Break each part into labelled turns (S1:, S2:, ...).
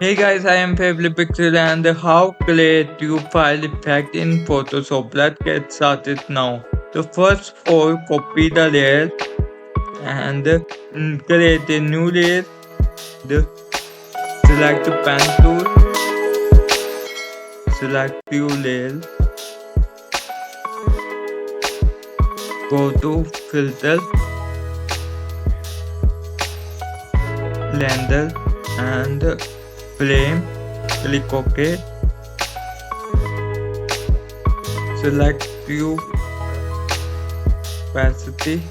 S1: Hey guys, I am favouritepixels and how create you file effect in Photoshop. Let's get started now. The first four copy the layer and create a new layer. The select the pen tool, select new layer, go to filter, blender and frame, click OK, select view opacity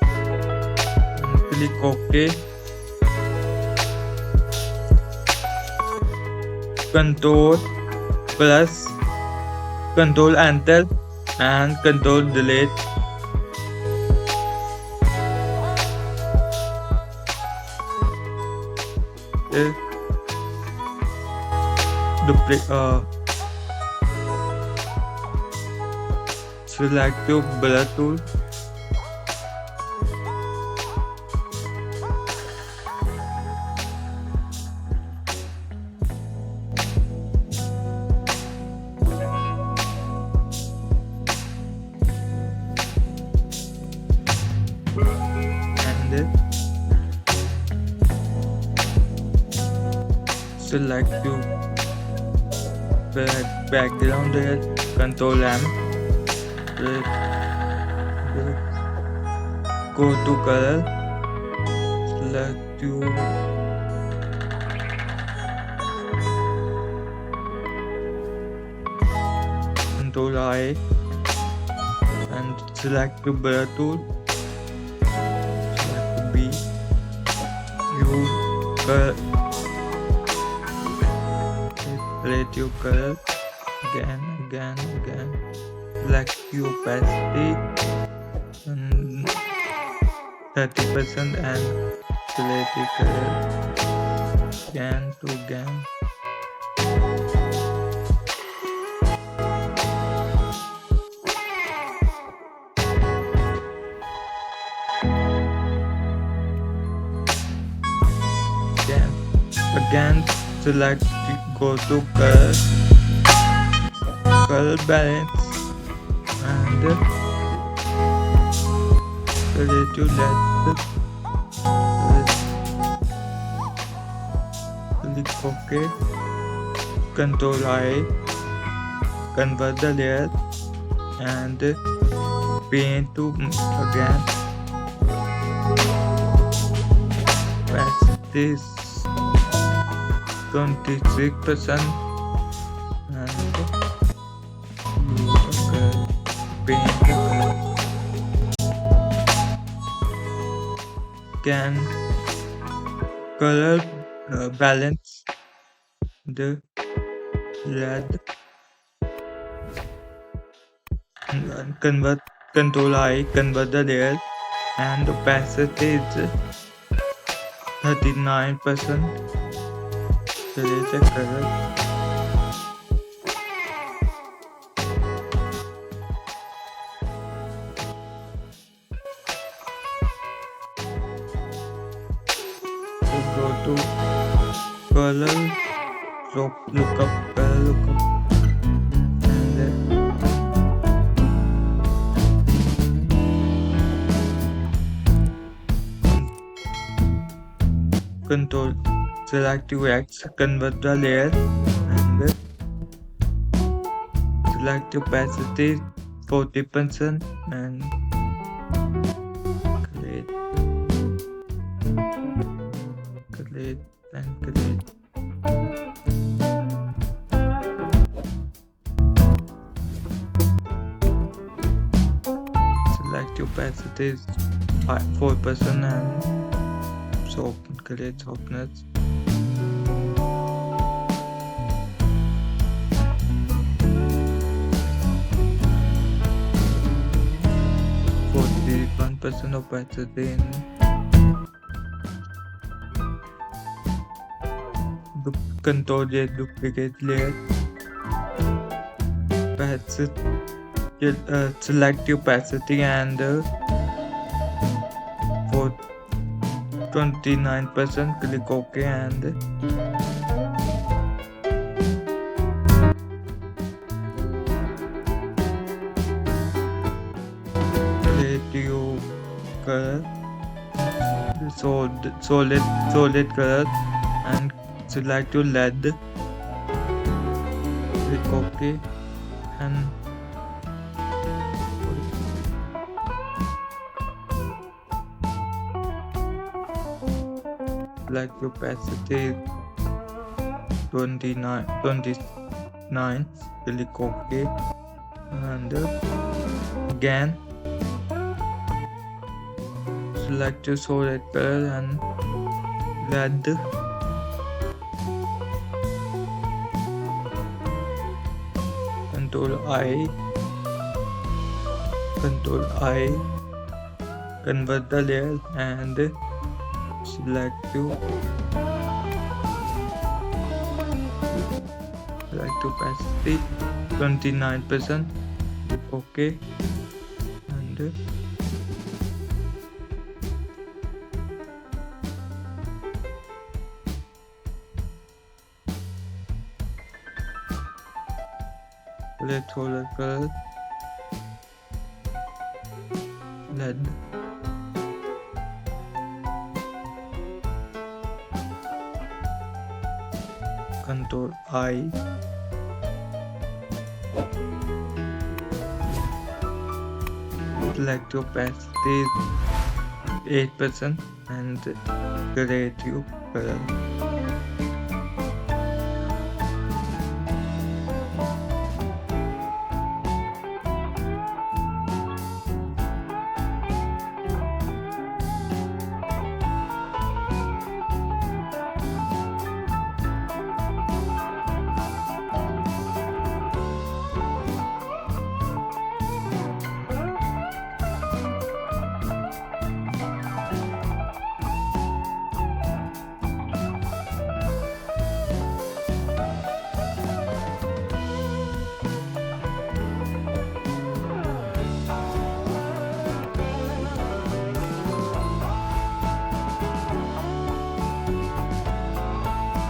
S1: and click OK, control plus control enter and control delete. Select your blur tool, and select your background layer, control M, go to color, select your control I and select your blur tool, select B, you color, select your color again, select your opacity and 30% and select the color again to again. Again select go to color balance and relative let click OK, control I, convert the layer and paint to again patch this 26% and paint the color. Can color balance the red and convert control I, convert the layer and opacity is 39%. Select the color. So go to color, look up color, and control select X, convert the layer and select opacity 40% and create and create. Select opacity 4% and so create softness. Percent opacity in the control J duplicate layer. Select opacity and for 29% click OK and solid color and select to LED. Click OK and select opacity 29, click OK and again select your solid color and LED. Control I, convert the layer and select opacity 29%, click OK and select solid color, LED. Control I, select opacity 8% and create your color.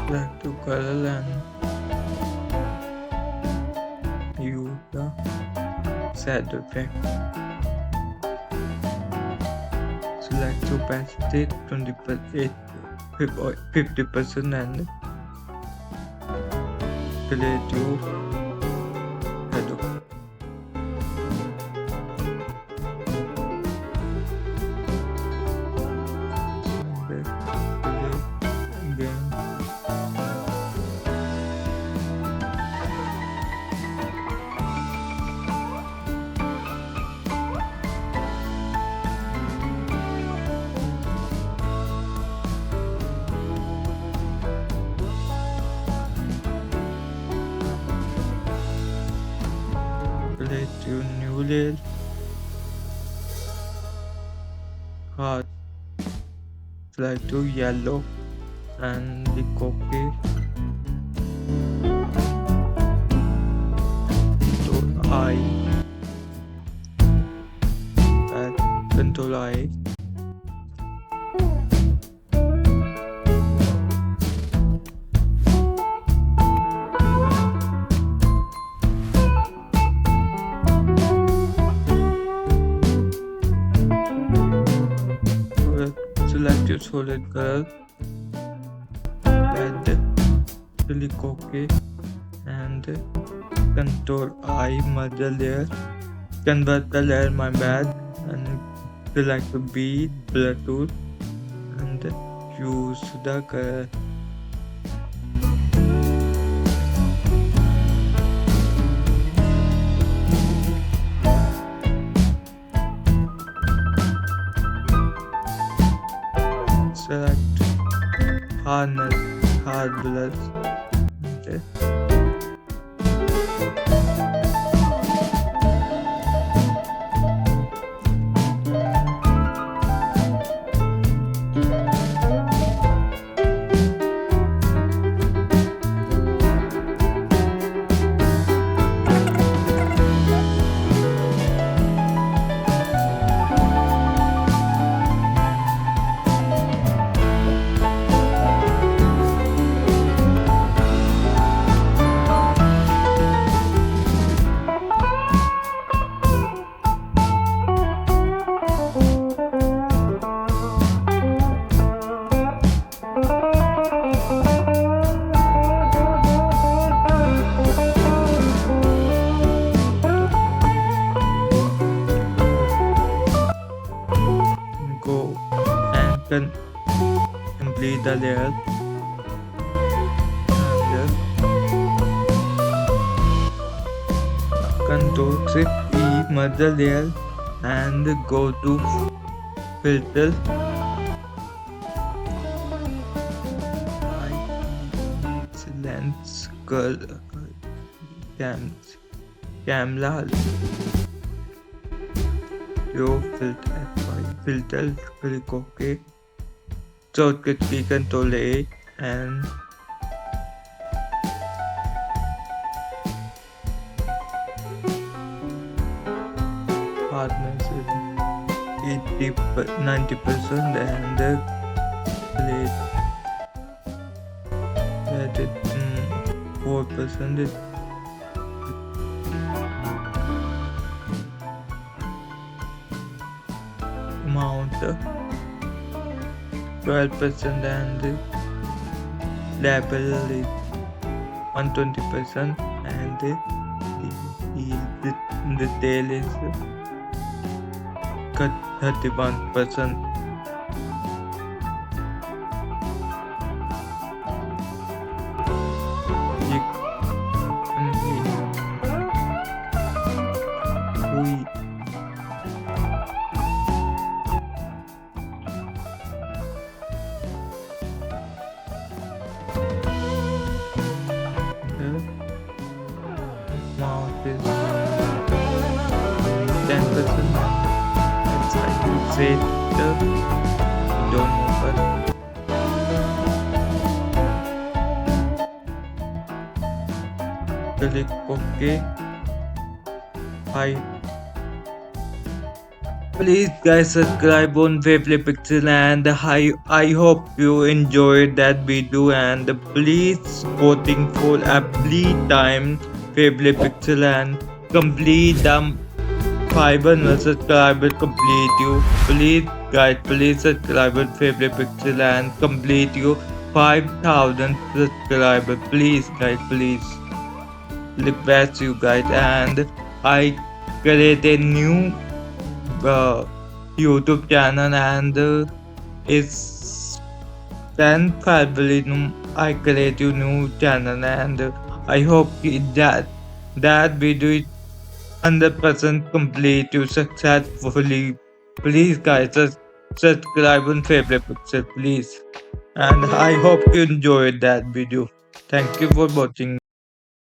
S1: Select to color and use the shadow effect. Select opacity 50% and create your shadow. Again. Create your new layer, heart, select to yellow and click OK. Control I, select your solid color and click OK and Control I, merge the layer, convert the layer, my bad, and select the B, blur tool and use the color. Select hard blurs. Okay. can complete the layer and control shift E merge the layer and go to filter lens color camera your filter click OK. Shortcut key control A and hardness is 90% and plate that it 4% is mount 12% and the label is 120% and the tail is cut 31%. Mount is 10%. It's like you say don't know but click OK. Hi. Please guys subscribe on Favorite Pixel and I hope you enjoyed that video and please voting for every time Favorite Pixel and complete the 500 subscriber complete you. Please guys please subscribe on Favorite Pixel and complete you 5000 subscriber. Please guys please request you guys and I create a new YouTube channel and it's 10 February I create a new channel and I hope that video is 100% complete you successfully. Please guys subscribe on Favorite Pixel please and I hope you enjoyed that video. Thank you for watching.